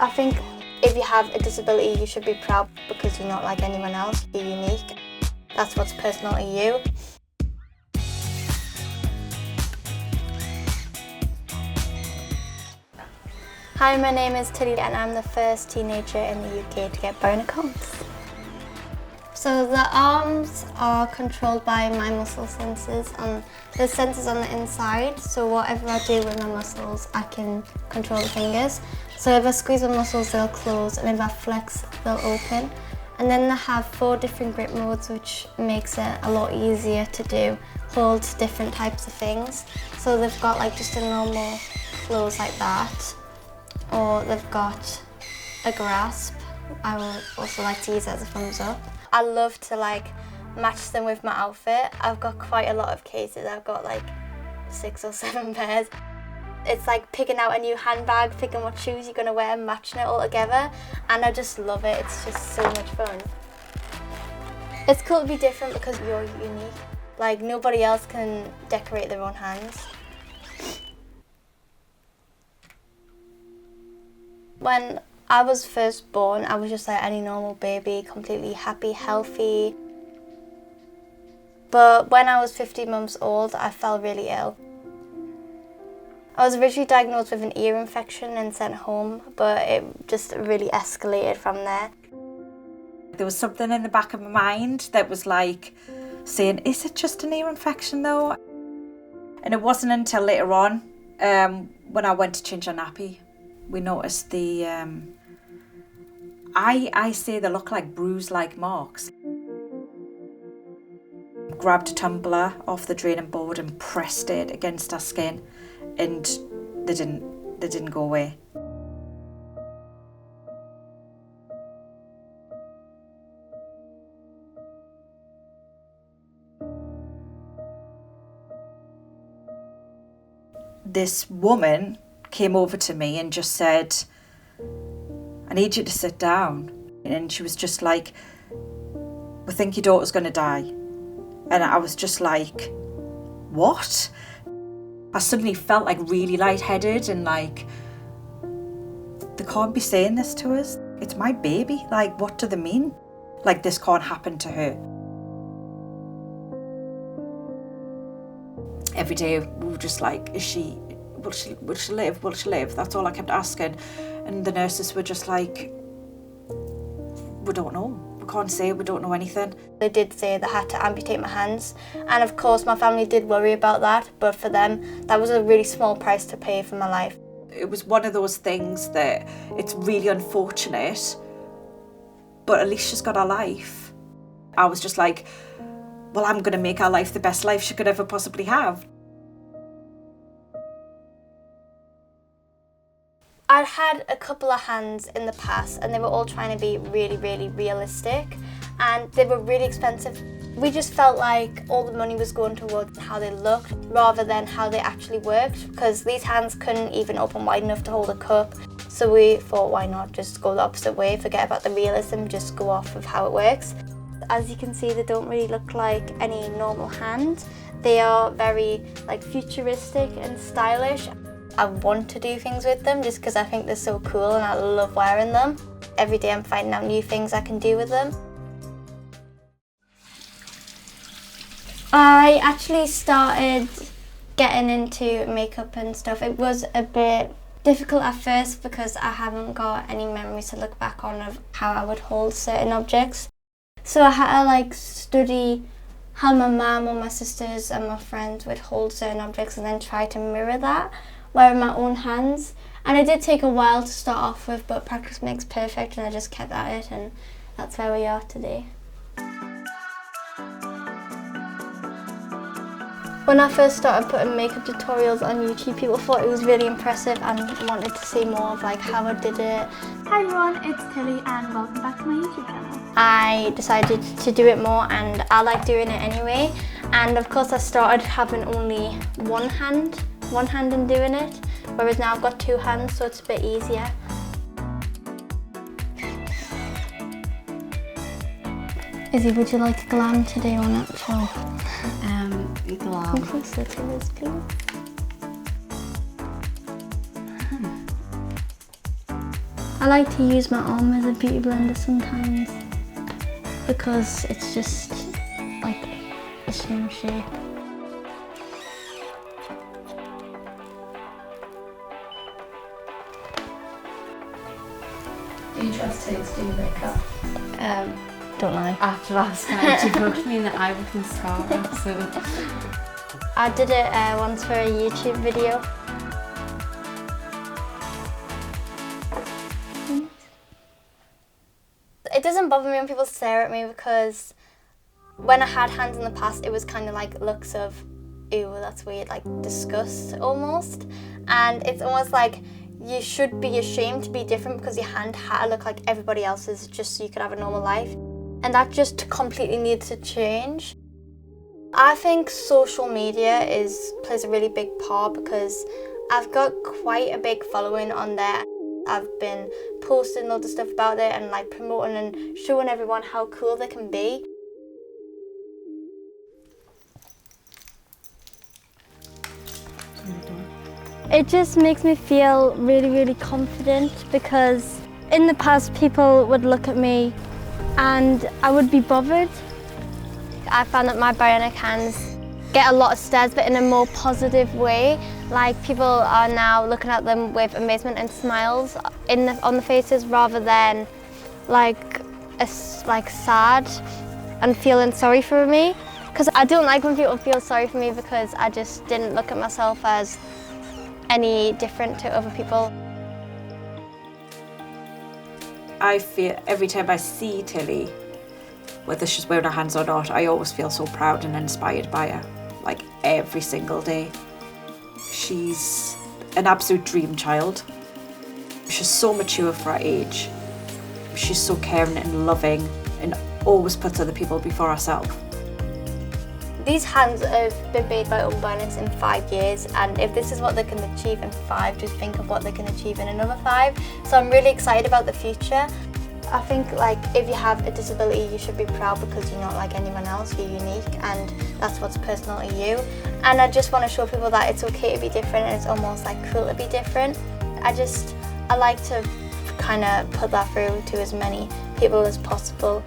I think if you have a disability, you should be proud because you're not like anyone else. You're unique. That's what's personal to you. Hi, my name is Tilly and I'm the first teenager in the UK to get bionic arms. So the arms are controlled by my muscle sensors, and there's sensors on the inside, so whatever I do with my muscles, I can control the fingers. So if I squeeze my muscles, they'll close, and if I flex, they'll open. And then they have 4 different grip modes, which makes it a lot easier to do, hold different types of things. So they've got like just a normal close like that, or they've got a grasp. I would also like to use it as a thumbs up. I love to like match them with my outfit. I've got quite a lot of cases. I've got like 6 or 7 pairs. It's like picking out a new handbag, picking what shoes you're gonna wear, matching it all together, and I just love it. It's just so much fun. It's cool to be different because you're unique. Like nobody else can decorate their own hands. When I was first born, I was just like any normal baby, completely happy, healthy. But when I was 15 months old, I fell really ill. I was originally diagnosed with an ear infection and sent home, but it just really escalated from there. There was something in the back of my mind that was like saying, is it just an ear infection though? And it wasn't until later on, when I went to change a nappy, we noticed the, I say they look like bruise-like marks. Grabbed a tumbler off the draining board and pressed it against our skin, and they didn't go away. This woman came over to me and just said, I need you to sit down. And she was just like, we think your daughter's going to die. And I was just like, what? I suddenly felt like really lightheaded and like, they can't be saying this to us. It's my baby. Like, what do they mean? Like, this can't happen to her. Every day we were just like, will she live? Will she live? That's all I kept asking. And the nurses were just like, we don't know. We can't say, we don't know anything. They did say they had to amputate my hands. And of course my family did worry about that, but for them, that was a really small price to pay for my life. It was one of those things that it's really unfortunate, but at least she's got her life. I was just like, well, I'm going to make her life the best life she could ever possibly have. I'd had a couple of hands in the past and they were all trying to be really, really realistic, and they were really expensive. We just felt like all the money was going towards how they looked rather than how they actually worked, because these hands couldn't even open wide enough to hold a cup. So we thought, why not just go the opposite way, forget about the realism, just go off of how it works. As you can see, they don't really look like any normal hand. They are very like futuristic and stylish. I want to do things with them just because I think they're so cool and I love wearing them. Every day I'm finding out new things I can do with them. I actually started getting into makeup and stuff. It was a bit difficult at first because I haven't got any memories to look back on of how I would hold certain objects. So I had to like study how my mum or my sisters and my friends would hold certain objects and then try to mirror that wearing my own hands. And it did take a while to start off with, but practice makes perfect, and I just kept at it, and that's where we are today. When I first started putting makeup tutorials on YouTube, people thought it was really impressive and wanted to see more of like how I did it. Hi everyone, it's Tilly and welcome back to my YouTube channel. I decided to do it more, and I like doing it anyway. And of course I started having only one hand in doing it, whereas now I've got 2 hands, so it's a bit easier. Izzy, would you like a glam today or natural? Glam. Come closer to this, please. I like to use my arm as a beauty blender sometimes because it's just like the same shape. Do you trust Tilly to do your makeup? Don't lie. After last night, she booked me in the eye with mascara, so... I did it once for a YouTube video. It doesn't bother me when people stare at me because when I had hands in the past, it was kind of like looks of, ew, that's weird, like disgust almost. And it's almost like you should be ashamed to be different because your hand had to look like everybody else's just so you could have a normal life. And that just completely needs to change. I think social media plays a really big part because I've got quite a big following on there. I've been posting loads of stuff about it and like promoting and showing everyone how cool they can be. It just makes me feel really, really confident because in the past people would look at me and I would be bothered. I found that my bionic hands get a lot of stares, but in a more positive way. Like people are now looking at them with amazement and smiles on the faces rather than like sad and feeling sorry for me. Because I don't like when people feel sorry for me because I just didn't look at myself as any different to other people. I feel every time I see Tilly, whether she's wearing her hands or not, I always feel so proud and inspired by her, like every single day. She's an absolute dream child. She's so mature for her age. She's so caring and loving and always puts other people before herself. These hands have been made by Bionics in 5 years, and if this is what they can achieve in 5, just think of what they can achieve in another 5. So I'm really excited about the future. I think like if you have a disability, you should be proud because you're not like anyone else, you're unique and that's what's personal to you. And I just want to show people that it's okay to be different and it's almost like cool to be different. I like to kind of put that through to as many people as possible.